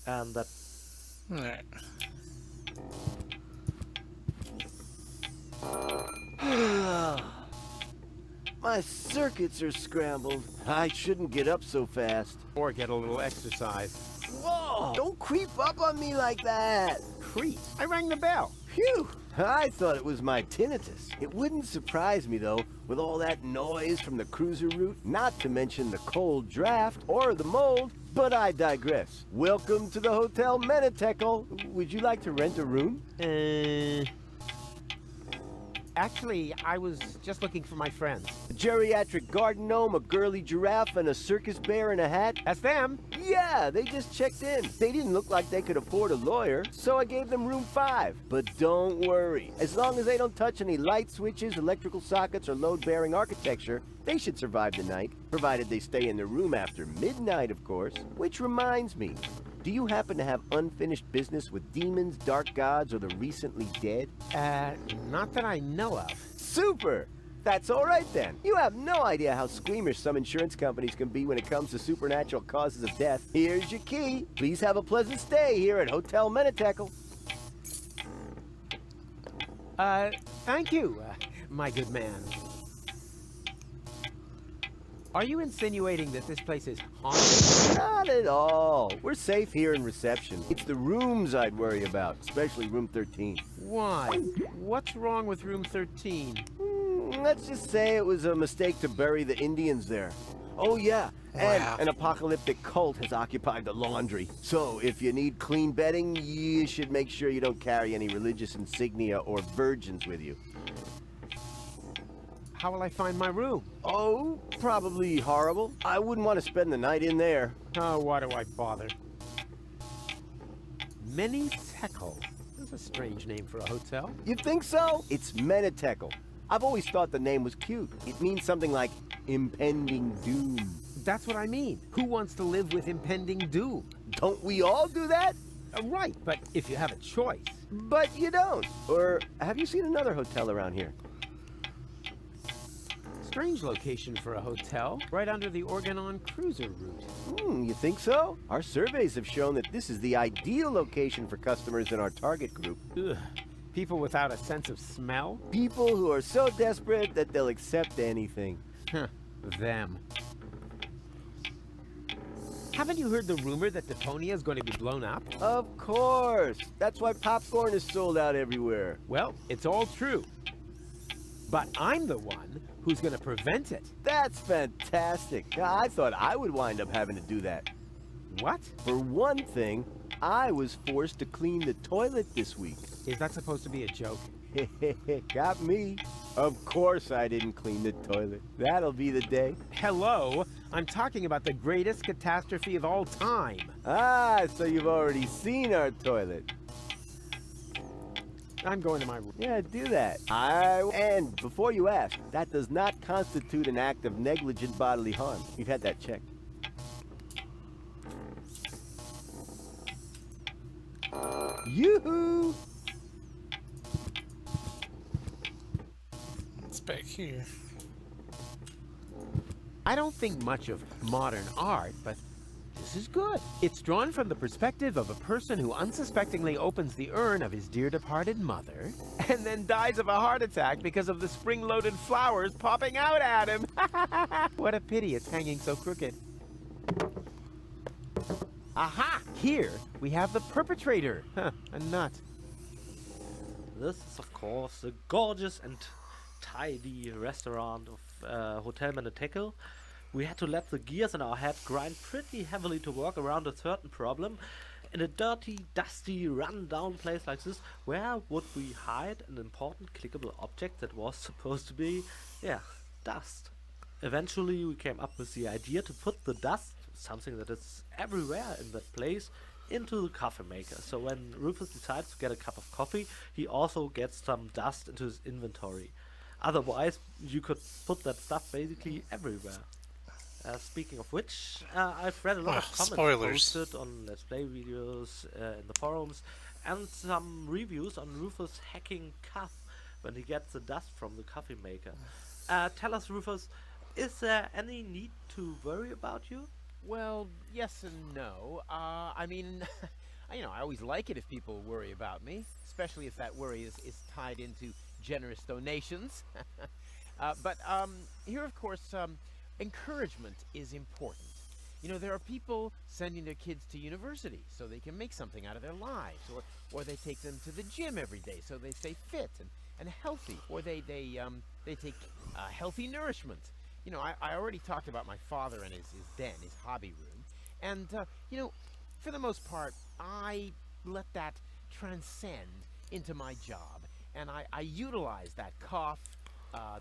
and that. Alright. My circuits are scrambled. I shouldn't get up so fast. Or get a little exercise. Whoa! Don't creep up on me like that! Creep. I rang the bell. Phew! I thought it was my tinnitus. It wouldn't surprise me, though, with all that noise from the cruiser route, not to mention the cold draft or the mold, but I digress. Welcome to the Hotel Menetekel. Would you like to rent a room? Actually, I was just looking for my friends. A geriatric garden gnome, a girly giraffe, and a circus bear in a hat? That's them. Yeah, they just checked in. They didn't look like they could afford a lawyer, so I gave them room 5. But don't worry. As long as they don't touch any light switches, electrical sockets, or load-bearing architecture, they should survive the night, provided they stay in their room after midnight, of course. Which reminds me, do you happen to have unfinished business with demons, dark gods, or the recently dead? Not that I know of. Super! That's all right then. You have no idea how squeamish some insurance companies can be when it comes to supernatural causes of death. Here's your key. Please have a pleasant stay here at Hotel Menetekel. Thank you, my good man. Are you insinuating that this place is haunted? Not at all. We're safe here in reception. It's the rooms I'd worry about, especially room 13. Why? What's wrong with room 13? Let's just say it was a mistake to bury the Indians there. Oh yeah, and Wow. an apocalyptic cult has occupied the laundry. So if you need clean bedding, you should make sure you don't carry any religious insignia or virgins with you. How will I find my room? Oh, probably horrible. I wouldn't want to spend the night in there. Oh, why do I bother? Menetekel. That's a strange name for a hotel. You think so? It's Menetekel. I've always thought the name was cute. It means something like impending doom. That's what I mean. Who wants to live with impending doom? Don't we all do that? Right, but if you have a choice. But you don't. Or have you seen another hotel around here? Strange location for a hotel, right under the Organon cruiser route. You think so? Our surveys have shown that this is the ideal location for customers in our target group. Ugh. People without a sense of smell? People who are so desperate that they'll accept anything. Huh. Them. Haven't you heard the rumor that Deponia is going to be blown up? Of course. That's why popcorn is sold out everywhere. Well, it's all true. But I'm the one who's going to prevent it. That's fantastic. I thought I would wind up having to do that. What? For one thing, I was forced to clean the toilet this week. Is that supposed to be a joke? Got me. Of course I didn't clean the toilet. That'll be the day. Hello? I'm talking about the greatest catastrophe of all time. Ah, so you've already seen our toilet. I'm going to my room. Yeah, do that. And before you ask, that does not constitute an act of negligent bodily harm. We've had that checked. Yoo-hoo! It's back here. I don't think much of modern art, but this is good. It's drawn from the perspective of a person who unsuspectingly opens the urn of his dear departed mother and then dies of a heart attack because of the spring-loaded flowers popping out at him. What a pity it's hanging so crooked. Aha! Here we have the perpetrator. Huh, a nut. This is, of course, the gorgeous and tidy restaurant of Hotel Menetekel. We had to let the gears in our head grind pretty heavily to work around a certain problem. In a dirty, dusty, run-down place like this, where would we hide an important clickable object that was supposed to be, dust? Eventually we came up with the idea to put the dust, something that is everywhere in that place, into the coffee maker. So when Rufus decides to get a cup of coffee, he also gets some dust into his inventory. Otherwise, you could put that stuff basically everywhere. Speaking of which, I've read a lot of comments spoilers. posted on Let's Play videos in the forums, and some reviews on Rufus hacking Cuff when he gets the dust from the coffee maker. Tell us, Rufus, is there any need to worry about you? Well, yes and no. I mean, I always like it if people worry about me, especially if that worry is tied into generous donations. But here, of course, encouragement is important. There are people sending their kids to university so they can make something out of their lives, or they take them to the gym every day so they stay fit and healthy, or they take healthy nourishment. I already talked about my father and his den, his hobby room, and for the most part, I let that transcend into my job, and I utilize that cough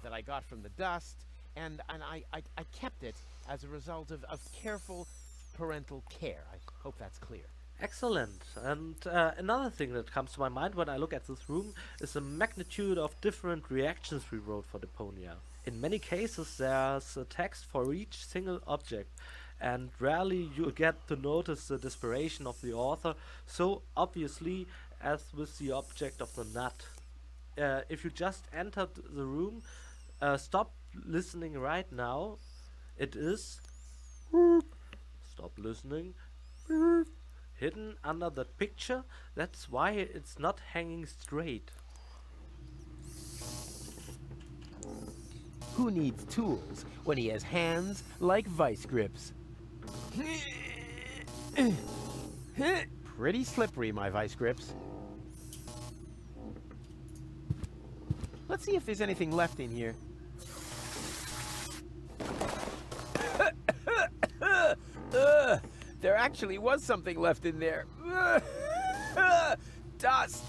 that I got from the dust, and I kept it as a result of careful parental care. I hope that's clear. Excellent. And another thing that comes to my mind when I look at this room is the magnitude of different reactions we wrote for Deponia. In many cases, there's a text for each single object, and rarely you get to notice the desperation of the author so obviously as with the object of the nut. If you just entered the room, stop listening right now. It is stop listening hidden under that picture. That's why it's not hanging straight. Who needs tools when he has hands like vice grips? Pretty slippery, my vice grips. Let's see if there's anything left in here. There actually was something left in there. Dust.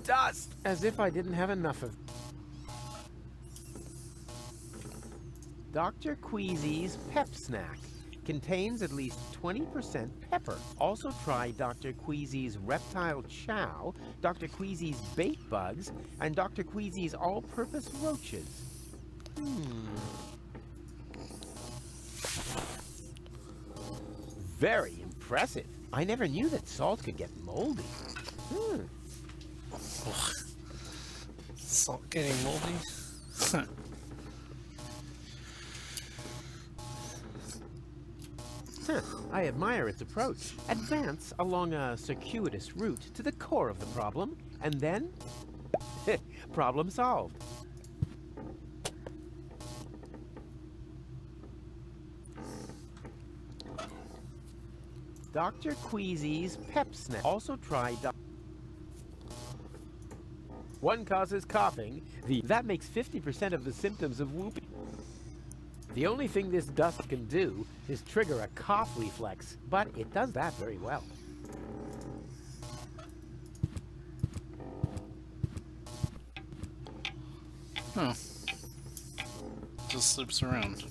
Dust. As if I didn't have enough of. Dr. Queasy's Pep Snack contains at least 20% pepper. Also try Dr. Queasy's Reptile Chow, Dr. Queasy's Bait Bugs, and Dr. Queasy's All-Purpose Roaches. Very impressive. I never knew that salt could get moldy. Salt getting moldy? I admire its approach. Advance along a circuitous route to the core of the problem, and then problem solved. Dr. Queasy's Pep Snack. Also try One causes coughing. That makes 50% of the symptoms of whooping. The only thing this dust can do is trigger a cough reflex, but it does that very well. Huh. Just slips around.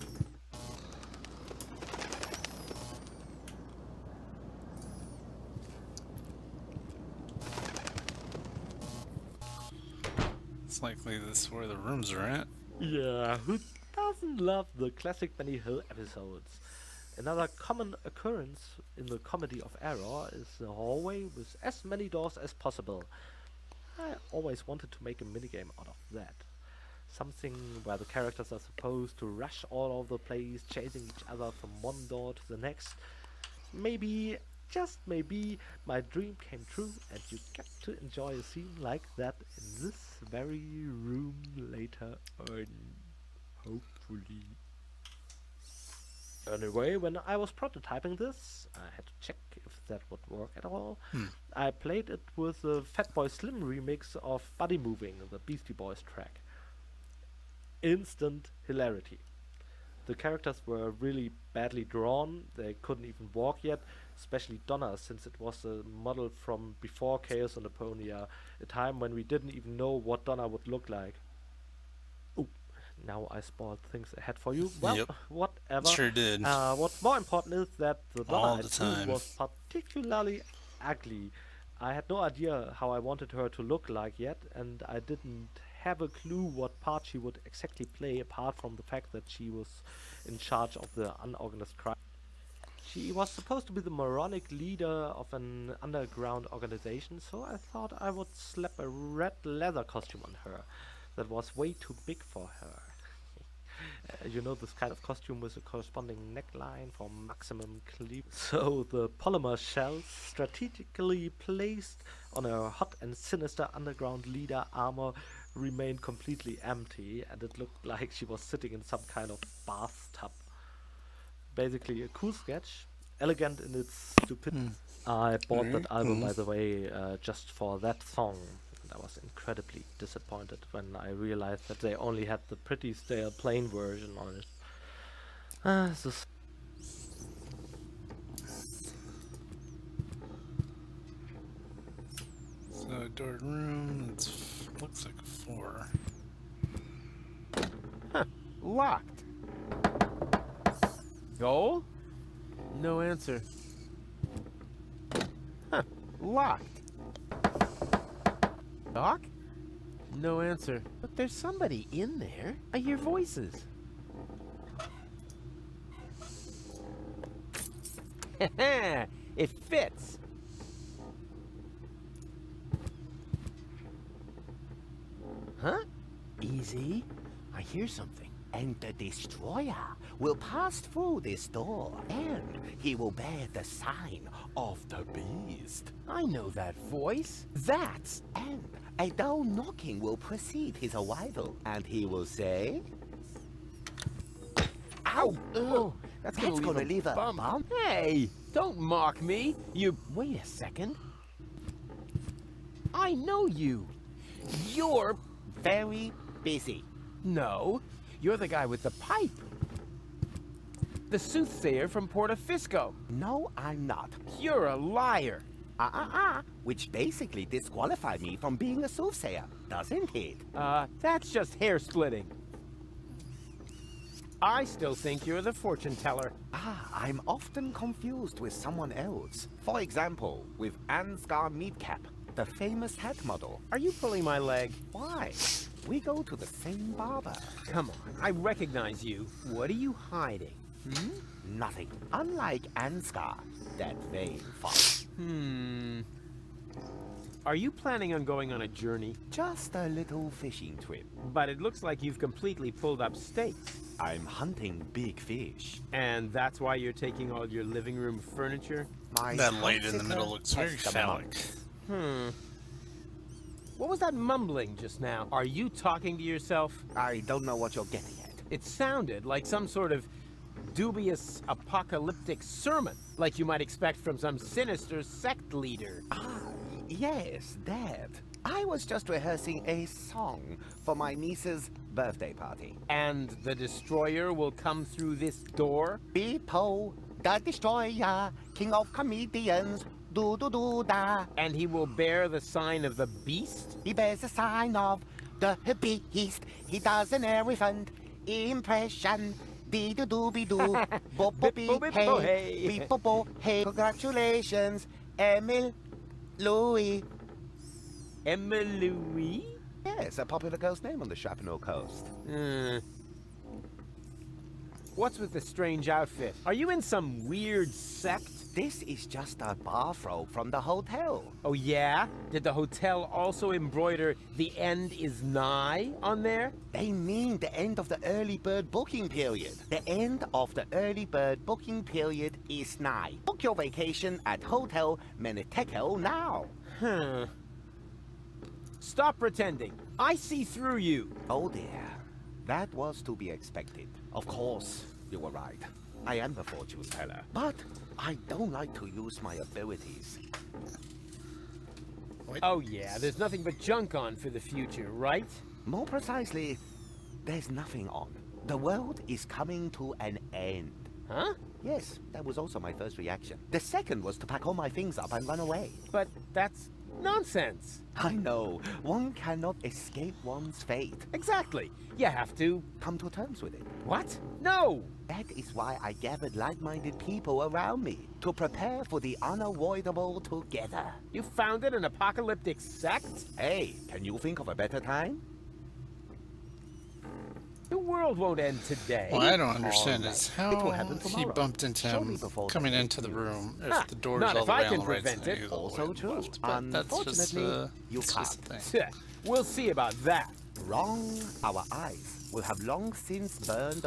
It's likely this is where the rooms are at. Yeah, who doesn't love the classic Benny Hill episodes? Another common occurrence in the comedy of error is the hallway with as many doors as possible. I always wanted to make a minigame out of that. Something where the characters are supposed to rush all over the place, chasing each other from one door to the next. Maybe, just maybe, my dream came true and you get to enjoy a scene like that in this very room later on. Hopefully. Anyway, when I was prototyping this, I had to check if that would work at all. I played it with the Fatboy Slim remix of Body Moving, the Beastie Boys track. Instant hilarity. The characters were really badly drawn, they couldn't even walk yet, especially Donna, since it was a model from before Chaos on Deponia, a time when we didn't even know what Donna would look like. Ooh, now I spoiled things ahead for you. Well, Yep. whatever. Sure did. What's more important is that the All Donna I the drew time. was particularly ugly. I had no idea how I wanted her to look like yet, and I didn't have a clue what part she would exactly play, apart from the fact that she was in charge of the unorganized crime. She was supposed to be the moronic leader of an underground organization, so I thought I would slap a red leather costume on her. that was way too big for her. You know, this kind of costume with a corresponding neckline for maximum cleavage. So the polymer shells strategically placed on her hot and sinister underground leader armor remained completely empty, and it looked like she was sitting in some kind of bathtub. Basically a cool sketch, elegant in its stupidity. I bought that album, by the way, just for that song. I was incredibly disappointed when I realized that they only had the pretty stale plain version on it. This So, door room, it looks like a 4. Locked. Goal? No answer. Locked. Doc? No answer. But there's somebody in there. I hear voices. It fits. Huh? Easy. I hear something. And the destroyer will pass through this door, and he will bear the sign of the beast. I know that voice. That's... And a dull knocking will precede his arrival, and he will say, "Ow! Oh, that's That's gonna leave a bump. bump. Hey, don't mock me. You... Wait a second. I know you. You're... Very busy." No, you're the guy with the pipe. The soothsayer from Portofisco. "No, I'm not." You're a liar. Which basically disqualified me from being a soothsayer, doesn't it? That's just hair splitting. I still think you're the fortune teller. I'm often confused with someone else. For example, with Ansgar Meatcap, the famous hat model. Are you pulling my leg? Why? We go to the same barber. Come on, I recognize you. What are you hiding? Nothing. Unlike Ansgar, that vain fox. Are you planning on going on a journey? Just a little fishing trip. But it looks like you've completely pulled up stakes. I'm hunting big fish. And that's why you're taking all your living room furniture? My That light in the middle house-sitter looks very has the phallic. mumps. What was that mumbling just now? Are you talking to yourself? I don't know what you're getting at. It sounded like some sort of dubious apocalyptic sermon, like you might expect from some sinister sect leader. Yes, that. I was just rehearsing a song for my niece's birthday party. And the destroyer will come through this door? Bepo, the destroyer, king of comedians, do-do-do-da. And he will bear the sign of the beast? He bears a sign of the beast. He does an elephant impression. Dee-do-do-be-doo, bo-bo-be-hey, be-bo-bo-hey. Congratulations, Emil Louis. Emily? Yes, a popular ghost name on the Chaponneau coast. What's with the strange outfit? Are you in some weird sect? This is just a bathrobe from the hotel. Oh yeah? Did the hotel also embroider "The end is nigh" on there? They mean the end of the early bird booking period. The end of the early bird booking period is nigh. Book your vacation at Hotel Menetekel now. Stop pretending. I see through you. Oh dear. That was to be expected. Of course, you were right. I am the fortune teller. But I don't like to use my abilities. Oh yeah, there's nothing but junk on for the future, right? More precisely, there's nothing on. The world is coming to an end. Huh? Yes, that was also my first reaction. The second was to pack all my things up and run away. But that's nonsense. I know. One cannot escape one's fate. Exactly. You have to... Come to terms with it. What? No! That is why I gathered like-minded people around me, to prepare for the unavoidable together. You founded an apocalyptic sect? Hey, can you think of a better time? The world won't end today. What I don't understand Alright. is It will how happen he tomorrow. bumped into Show me him before the coming day into the you- room if Ah, the door's not all if the I way on can the right prevent side. it. All the way Also on the true. left. But that's just, Unfortunately, you it's just a can't. thing. We'll see about that. Wrong. Our eyes will have long since burned